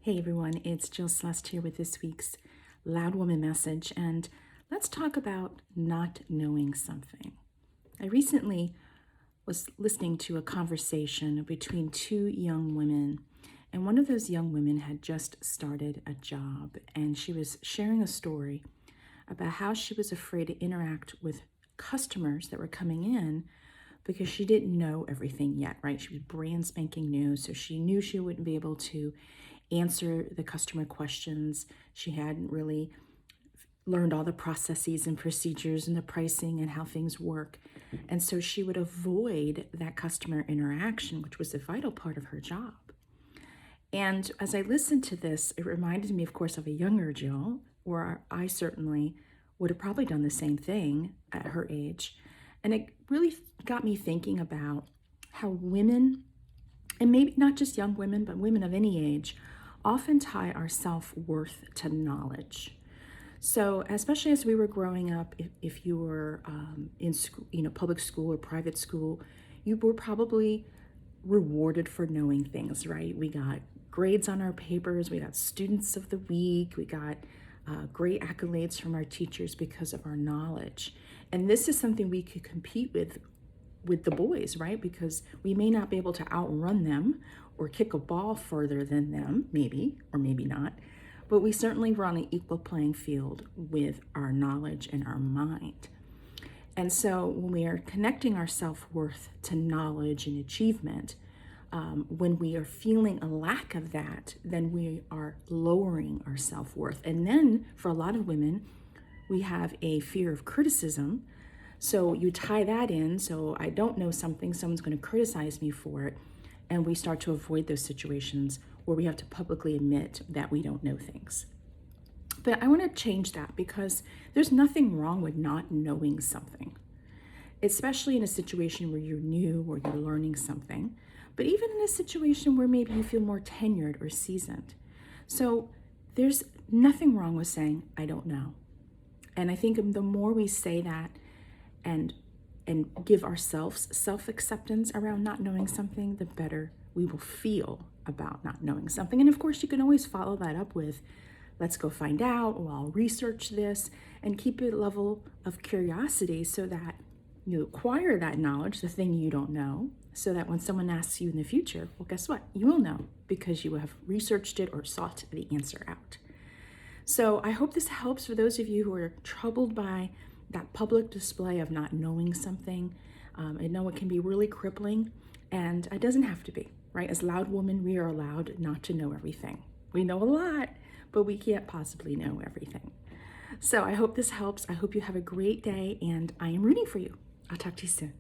Hey everyone, it's Jill Celeste here with this week's Loud Woman message, and let's talk about not knowing something. I recently was listening to a conversation between two young women, and one of those young women had just started a job, and she was sharing a story about how she was afraid to interact with customers that were coming in because she didn't know everything yet, right? She was brand spanking new, so she knew she wouldn't be able to answer the customer questions. She hadn't really learned all the processes and procedures and the pricing and how things work. And so she would avoid that customer interaction, which was a vital part of her job. And as I listened to this, it reminded me, of course, of a younger Jill, where I certainly would have probably done the same thing at her age. And it really got me thinking about how women, and maybe not just young women, but women of any age, often tie our self-worth to knowledge. So especially as we were growing up, if you were in school, public school or private school, you were probably rewarded for knowing things, right? We got grades on our papers, we got students of the week, we got great accolades from our teachers because of our knowledge. And this is something we could compete with the boys, right? Because we may not be able to outrun them or kick a ball further than them, maybe, or maybe not, but we certainly were on an equal playing field with our knowledge and our mind. And so when we are connecting our self-worth to knowledge and achievement, when we are feeling a lack of that, then we are lowering our self-worth. And then for a lot of women, we have a fear of criticism. So you tie that in, so I don't know something, someone's going to criticize me for it, and we start to avoid those situations where we have to publicly admit that we don't know things. But I want to change that because there's nothing wrong with not knowing something, especially in a situation where you're new or you're learning something, but even in a situation where maybe you feel more tenured or seasoned. So there's nothing wrong with saying, I don't know. And I think the more we say that and give ourselves self-acceptance around not knowing something, the better we will feel about not knowing something. And of course, you can always follow that up with, let's go find out, or I'll research this, and keep a level of curiosity so that you acquire that knowledge, the thing you don't know, so that when someone asks you in the future, well, guess what? You will know because you have researched it or sought the answer out. So I hope this helps for those of you who are troubled by that public display of not knowing something. I know it can be really crippling, and it doesn't have to be, right? As loud women, we are allowed not to know everything. We know a lot, but we can't possibly know everything. So I hope this helps. I hope you have a great day, and I am rooting for you. I'll talk to you soon.